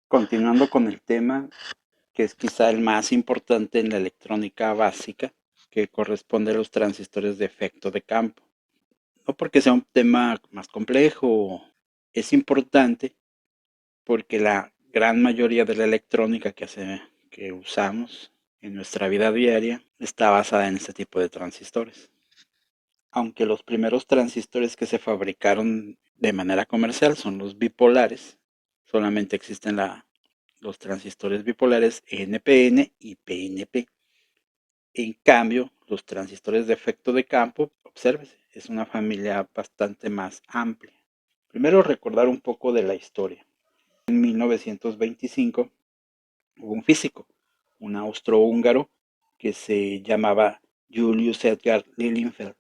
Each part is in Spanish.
Continuando con el tema, que es quizá el más importante en la electrónica básica, que corresponde a los transistores de efecto de campo. No porque sea un tema más complejo, es importante porque la gran mayoría de la electrónica que usamos en nuestra vida diaria está basada en este tipo de transistores. Aunque los primeros transistores que se fabricaron de manera comercial son los bipolares, solamente existen los transistores bipolares NPN y PNP. En cambio, los transistores de efecto de campo, obsérvese, es una familia bastante más amplia. Primero recordar un poco de la historia. En 1925 hubo un físico, un austrohúngaro que se llamaba Julius Edgar Lilienfeld.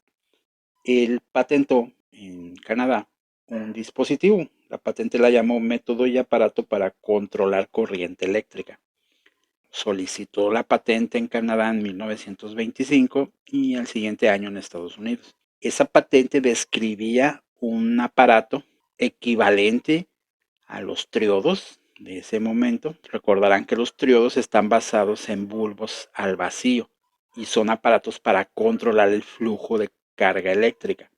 Él patentó en Canadá un dispositivo. La patente la llamó método y aparato para controlar corriente eléctrica. Solicitó la patente en Canadá en 1925 y el siguiente año en Estados Unidos. Esa patente describía un aparato equivalente a los triodos de ese momento. Recordarán que los triodos están basados en bulbos al vacío y son aparatos para controlar el flujo de carga eléctrica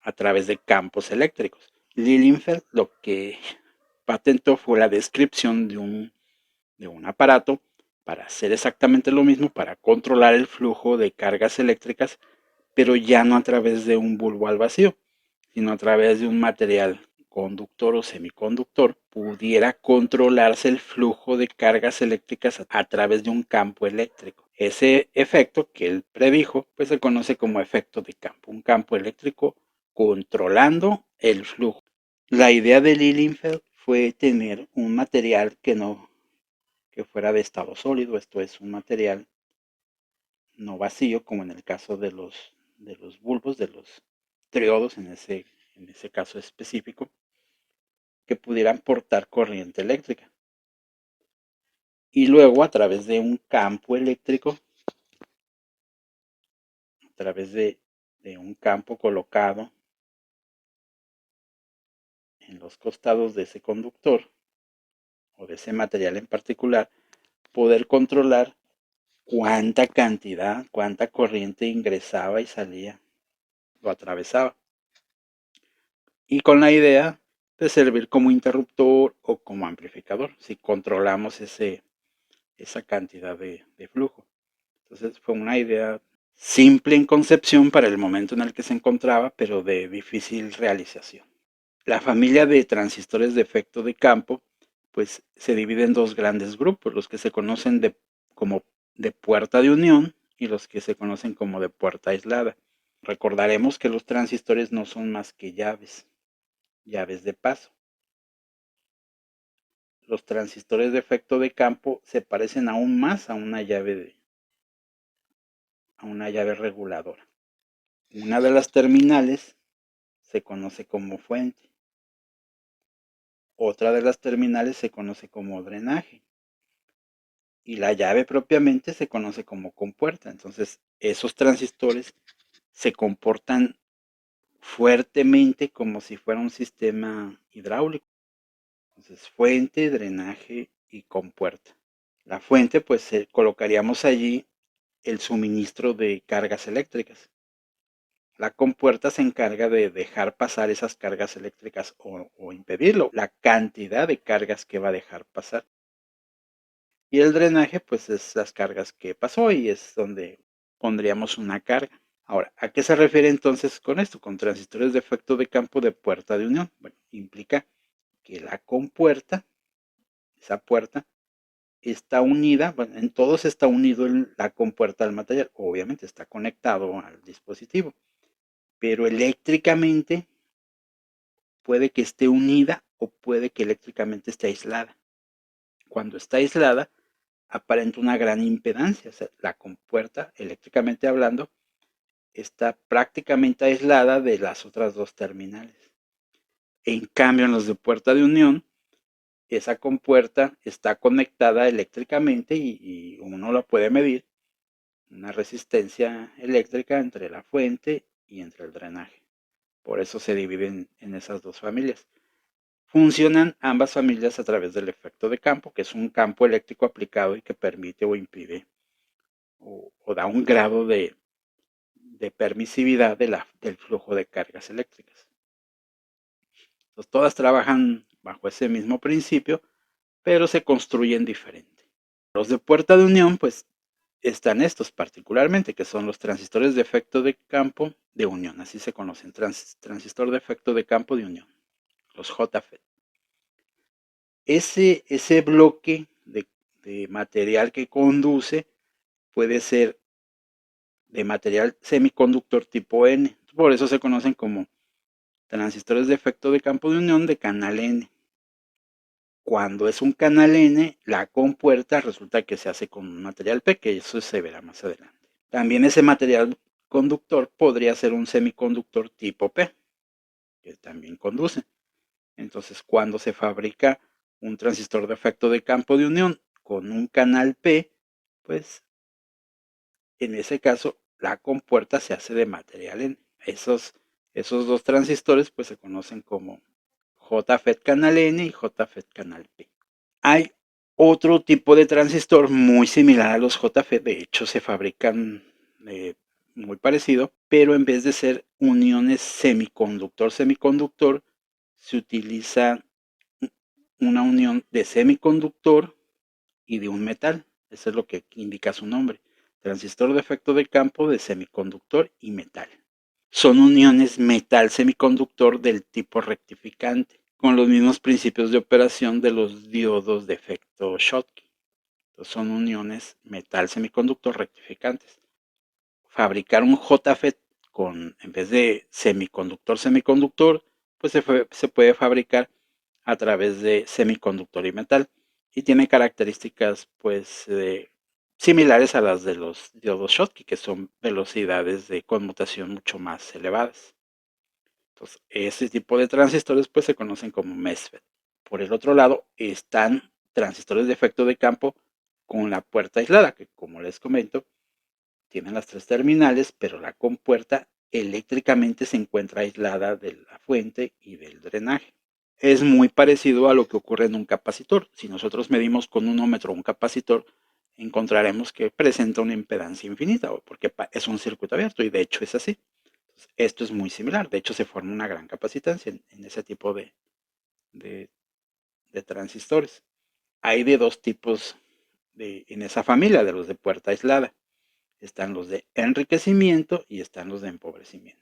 a través de campos eléctricos. Lilienfeld lo que patentó fue la descripción de un aparato para hacer exactamente lo mismo, para controlar el flujo de cargas eléctricas, pero ya no a través de un bulbo al vacío, sino a través de un material conductor o semiconductor, pudiera controlarse el flujo de cargas eléctricas a través de un campo eléctrico. Ese efecto que él predijo, pues se conoce como efecto de campo, un campo eléctrico controlando el flujo. La idea de Lilienfeld fue tener un material que fuera de estado sólido, esto es un material no vacío, como en el caso de los bulbos, de los triodos en ese caso específico, que pudieran portar corriente eléctrica. Y luego a través de un campo eléctrico, a través de un campo colocado en los costados de ese conductor o de ese material en particular, poder controlar cuánta cantidad, cuánta corriente ingresaba y salía, lo atravesaba. Y con la idea de servir como interruptor o como amplificador, si controlamos esa cantidad de flujo. Entonces fue una idea simple en concepción para el momento en el que se encontraba, pero de difícil realización. La familia de transistores de efecto de campo, pues se divide en dos grandes grupos, los que se conocen como de puerta de unión y los que se conocen como de puerta aislada. Recordaremos que los transistores no son más que llaves de paso. Los transistores de efecto de campo se parecen aún más a una llave reguladora. Una de las terminales se conoce como fuente. Otra de las terminales se conoce como drenaje. Y la llave propiamente se conoce como compuerta. Entonces, esos transistores se comportan fuertemente como si fuera un sistema hidráulico. Entonces, fuente, drenaje y compuerta. La fuente, pues colocaríamos allí el suministro de cargas eléctricas. La compuerta se encarga de dejar pasar esas cargas eléctricas o impedirlo, la cantidad de cargas que va a dejar pasar. Y el drenaje, pues es las cargas que pasó y es donde pondríamos una carga. Ahora, ¿a qué se refiere entonces con esto? Con transistores de efecto de campo de puerta de unión. Bueno, implica que la compuerta, esa puerta, está unida, bueno, en todos está unido la compuerta al material, obviamente está conectado al dispositivo, pero eléctricamente puede que esté unida o puede que eléctricamente esté aislada. Cuando está aislada, aparenta una gran impedancia, o sea, la compuerta, eléctricamente hablando, está prácticamente aislada de las otras dos terminales. En cambio, en los de puerta de unión, esa compuerta está conectada eléctricamente y uno la puede medir, una resistencia eléctrica entre la fuente y entre el drenaje. Por eso se dividen en esas dos familias. Funcionan ambas familias a través del efecto de campo, que es un campo eléctrico aplicado y que permite o impide o da un grado de permisividad del flujo de cargas eléctricas. Entonces, todas trabajan bajo ese mismo principio, pero se construyen diferente. Los de puerta de unión, pues están estos particularmente, que son los transistores de efecto de campo de unión, así se conocen, transistor de efecto de campo de unión, los JFET. Ese bloque de material que conduce puede ser de material semiconductor tipo N, por eso se conocen como transistores de efecto de campo de unión de canal N. Cuando es un canal N, la compuerta resulta que se hace con un material P, que eso se verá más adelante. También ese material conductor podría ser un semiconductor tipo P, que también conduce. Entonces, cuando se fabrica un transistor de efecto de campo de unión con un canal P, pues en ese caso la compuerta se hace de material N. Esos dos transistores pues se conocen como JFET canal N y JFET canal P. Hay otro tipo de transistor muy similar a los JFET, de hecho se fabrican muy parecido, pero en vez de ser uniones semiconductor-semiconductor, se utiliza una unión de semiconductor y de un metal. Eso es lo que indica su nombre. Transistor de efecto de campo de semiconductor y metal. Son uniones metal-semiconductor del tipo rectificante, con los mismos principios de operación de los diodos de efecto Schottky. Son uniones metal-semiconductor rectificantes. Fabricar un JFET en vez de semiconductor-semiconductor, pues se puede fabricar a través de semiconductor y metal y tiene características pues similares a las de los diodos Schottky, que son velocidades de conmutación mucho más elevadas. Entonces, ese tipo de transistores pues se conocen como MESFET. Por el otro lado están transistores de efecto de campo con la puerta aislada, que como les comento, tienen las tres terminales, pero la compuerta eléctricamente se encuentra aislada de la fuente y del drenaje. Es muy parecido a lo que ocurre en un capacitor. Si nosotros medimos con un ohmómetro un capacitor, encontraremos que presenta una impedancia infinita, porque es un circuito abierto, y de hecho es así. Esto es muy similar, de hecho se forma una gran capacitancia en ese tipo de, de transistores. Hay de dos tipos en esa familia de los de puerta aislada. Están los de enriquecimiento y están los de empobrecimiento.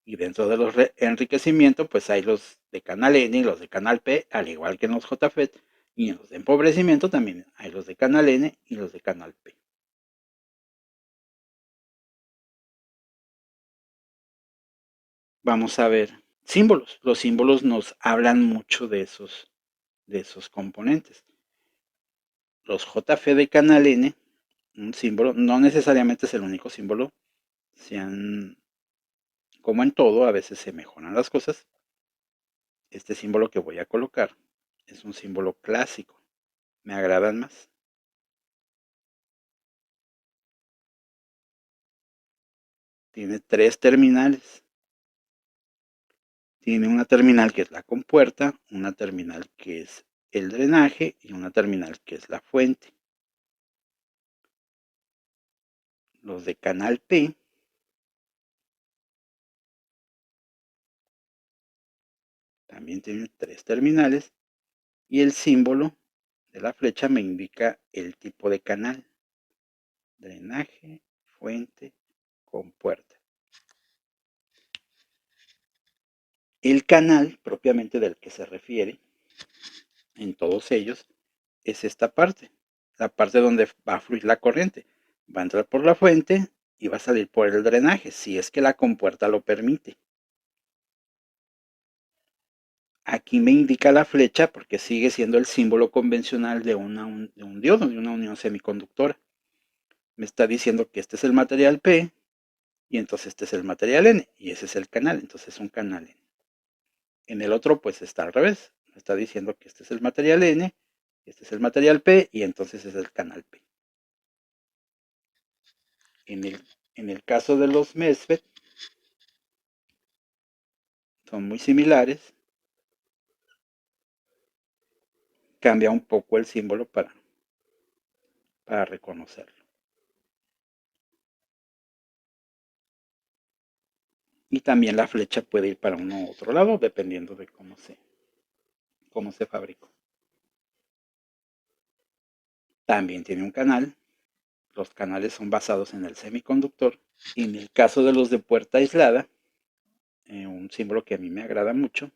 Y dentro de los de enriquecimiento, pues hay los de canal N y los de canal P, al igual que en los JFET. Y en los de empobrecimiento también hay los de canal N y los de canal P. Vamos a ver símbolos. Los símbolos nos hablan mucho de esos componentes. Los JF de canal N, un símbolo, no necesariamente es el único símbolo, como en todo, a veces se mejoran las cosas. Este símbolo que voy a colocar es un símbolo clásico, me agradan más. Tiene tres terminales. Tiene una terminal que es la compuerta, una terminal que es el drenaje y una terminal que es la fuente. Los de canal P también tienen tres terminales y el símbolo de la flecha me indica el tipo de canal. Drenaje, fuente, compuerta. El canal propiamente del que se refiere en todos ellos es esta parte, la parte donde va a fluir la corriente. Va a entrar por la fuente y va a salir por el drenaje, si es que la compuerta lo permite. Aquí me indica la flecha porque sigue siendo el símbolo convencional de un diodo, de una unión semiconductora. Me está diciendo que este es el material P y entonces este es el material N y ese es el canal, entonces es un canal N. En el otro pues está al revés, me está diciendo que este es el material N, este es el material P y entonces es el canal P. En el caso de los MESFET son muy similares, cambia un poco el símbolo para reconocerlo. Y también la flecha puede ir para uno u otro lado, dependiendo de cómo se fabricó. También tiene un canal. Los canales son basados en el semiconductor. Y en el caso de los de puerta aislada, un símbolo que a mí me agrada mucho,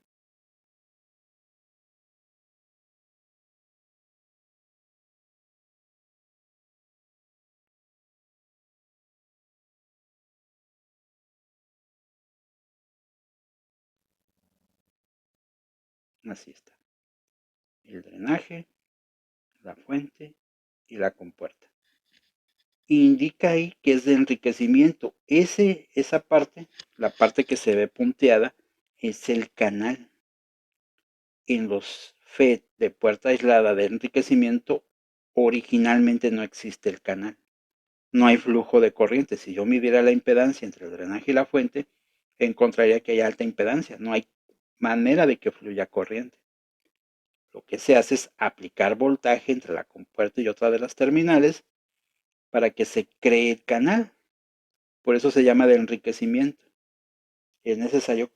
así está. El drenaje, la fuente y la compuerta. Indica ahí que es de enriquecimiento. Esa parte, la parte que se ve punteada, es el canal. En los FET de puerta aislada de enriquecimiento, originalmente no existe el canal. No hay flujo de corriente. Si yo midiera la impedancia entre el drenaje y la fuente, encontraría que hay alta impedancia. No hay manera de que fluya corriente. Lo que se hace es aplicar voltaje entre la compuerta y otra de las terminales para que se cree el canal. Por eso se llama de enriquecimiento. Es necesario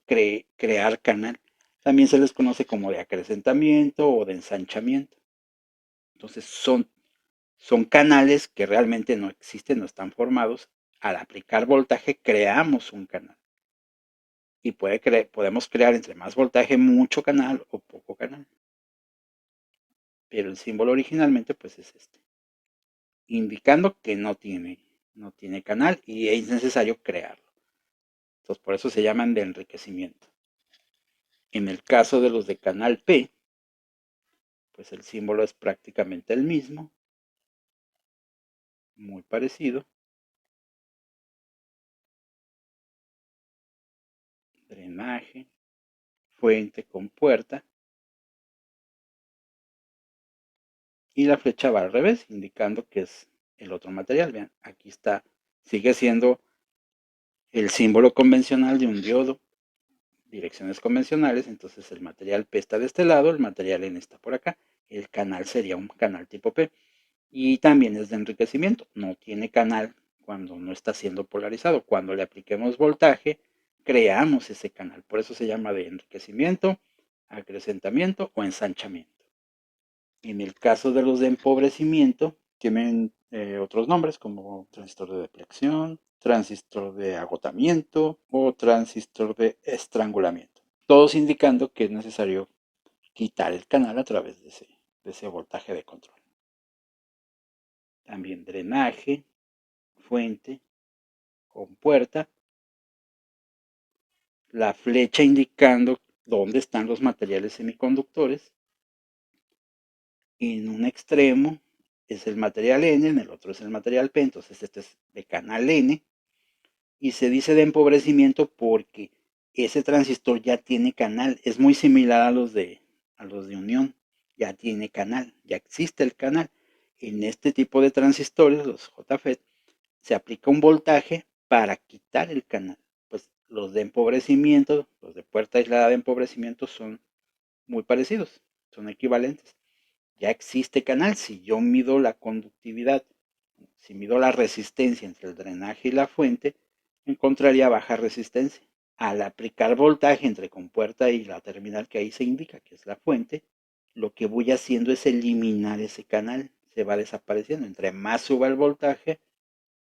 crear canal. También se les conoce como de acrecentamiento o de ensanchamiento. Entonces son canales que realmente no existen, no están formados. Al aplicar voltaje creamos un canal. Y podemos crear entre más voltaje mucho canal o poco canal. Pero el símbolo originalmente pues es este, indicando que no tiene canal y es necesario crearlo. Entonces por eso se llaman de enriquecimiento. En el caso de los de canal P, pues el símbolo es prácticamente el mismo, muy parecido. Drenaje, fuente con puerta. Y la flecha va al revés, indicando que es el otro material. Vean, aquí está, sigue siendo el símbolo convencional de un diodo, direcciones convencionales. Entonces el material P está de este lado, el material N está por acá. El canal sería un canal tipo P. Y también es de enriquecimiento, no tiene canal cuando no está siendo polarizado. Cuando le apliquemos voltaje, creamos ese canal. Por eso se llama de enriquecimiento, acrecentamiento o ensanchamiento. En el caso de los de empobrecimiento, tienen otros nombres como transistor de deflexión, transistor de agotamiento o transistor de estrangulamiento. Todos indicando que es necesario quitar el canal a través de ese voltaje de control. También drenaje, fuente, con puerta, la flecha indicando dónde están los materiales semiconductores. En un extremo es el material N, en el otro es el material P, entonces este es de canal N. Y se dice de empobrecimiento porque ese transistor ya tiene canal, es muy similar a los de unión, ya tiene canal, ya existe el canal. En este tipo de transistores, los JFET, se aplica un voltaje para quitar el canal. Pues los de empobrecimiento, los de puerta aislada de empobrecimiento son muy parecidos, son equivalentes. Ya existe canal. Si yo mido la conductividad, si mido la resistencia entre el drenaje y la fuente, encontraría baja resistencia. Al aplicar voltaje entre compuerta y la terminal que ahí se indica, que es la fuente, lo que voy haciendo es eliminar ese canal, se va desapareciendo. Entre más suba el voltaje,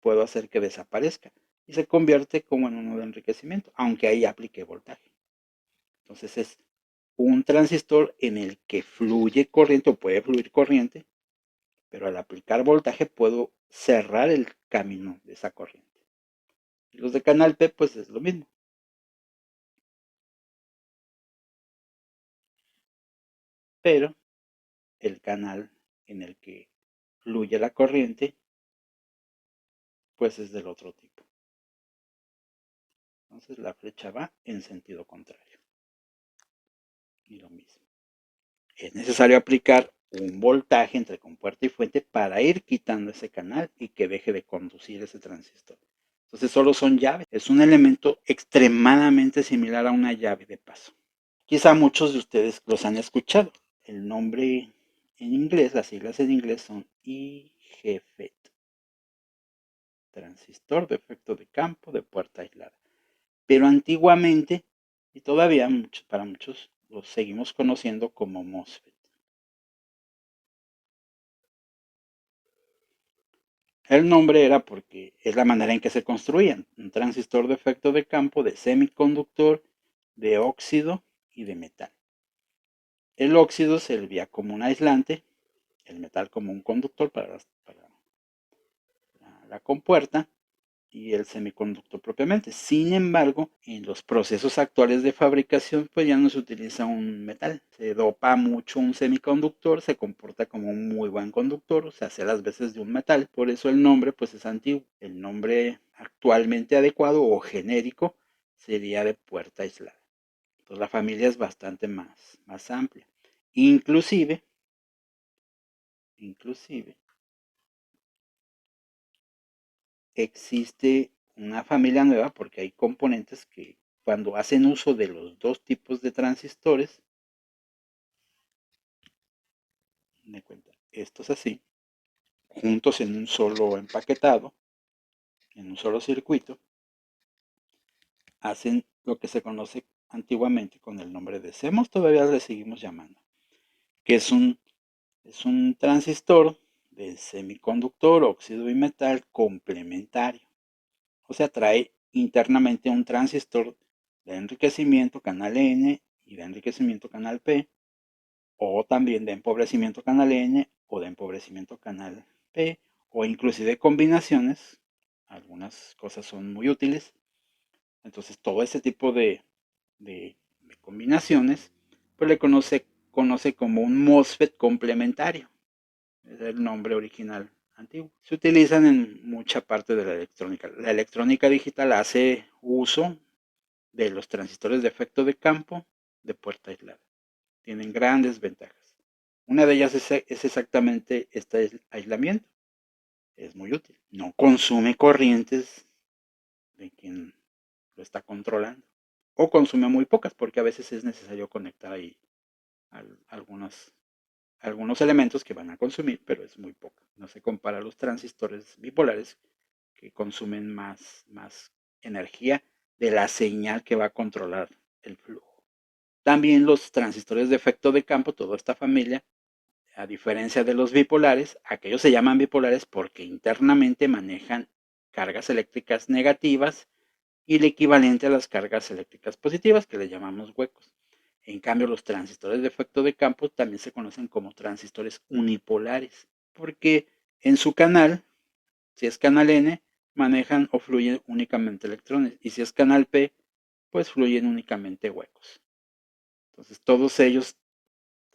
puedo hacer que desaparezca y se convierte como en uno de enriquecimiento, aunque ahí aplique voltaje. Entonces es un transistor en el que fluye corriente o puede fluir corriente, pero al aplicar voltaje puedo cerrar el camino de esa corriente. Y los de canal P pues es lo mismo. Pero el canal en el que fluye la corriente pues es del otro tipo. Entonces la flecha va en sentido contrario. Y lo mismo. Es necesario aplicar un voltaje entre compuerta y fuente para ir quitando ese canal y que deje de conducir ese transistor. Entonces solo son llaves. Es un elemento extremadamente similar a una llave de paso. Quizá muchos de ustedes los han escuchado. El nombre en inglés, las siglas en inglés son IGFET, transistor de efecto de campo de puerta aislada. Pero antiguamente, y todavía para muchos, los seguimos conociendo como MOSFET. El nombre era porque es la manera en que se construían un transistor de efecto de campo de semiconductor, de óxido y de metal. El óxido servía como un aislante, el metal como un conductor para la compuerta y el semiconductor propiamente. Sin embargo, en los procesos actuales de fabricación, pues ya no se utiliza un metal. Se dopa mucho un semiconductor, se comporta como un muy buen conductor, o sea, hace las veces de un metal. Por eso el nombre, pues es antiguo. El nombre actualmente adecuado o genérico sería de puerta aislada. Entonces la familia es bastante más amplia. Inclusive, inclusive, existe una familia nueva porque hay componentes que cuando hacen uso de los dos tipos de transistores, me cuenta, estos así, juntos en un solo empaquetado, en un solo circuito, hacen lo que se conoce antiguamente con el nombre de CMOS, todavía le seguimos llamando, que es un transistor de semiconductor, óxido y metal complementario. O sea, trae internamente un transistor de enriquecimiento canal N y de enriquecimiento canal P, o también de empobrecimiento canal N o de empobrecimiento canal P, o inclusive combinaciones. Algunas cosas son muy útiles. Entonces, todo ese tipo de combinaciones, pues conoce como un MOSFET complementario. Es el nombre original antiguo. Se utilizan en mucha parte de la electrónica. La electrónica digital hace uso de los transistores de efecto de campo de puerta aislada. Tienen grandes ventajas. Una de ellas es exactamente este aislamiento. Es muy útil. No consume corrientes de quien lo está controlando. O consume muy pocas porque a veces es necesario conectar ahí algunos elementos que van a consumir, pero es muy poca. No se compara a los transistores bipolares que consumen más energía de la señal que va a controlar el flujo. También los transistores de efecto de campo, toda esta familia, a diferencia de los bipolares, aquellos se llaman bipolares porque internamente manejan cargas eléctricas negativas y el equivalente a las cargas eléctricas positivas, que le llamamos huecos. En cambio, los transistores de efecto de campo también se conocen como transistores unipolares, porque en su canal, si es canal N, manejan o fluyen únicamente electrones, y si es canal P, pues fluyen únicamente huecos. Entonces, todos ellos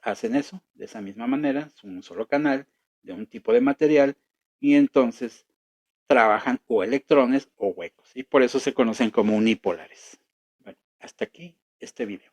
hacen eso de esa misma manera, es un solo canal de un tipo de material, y entonces trabajan o electrones o huecos, y por eso se conocen como unipolares. Bueno, hasta aquí este video.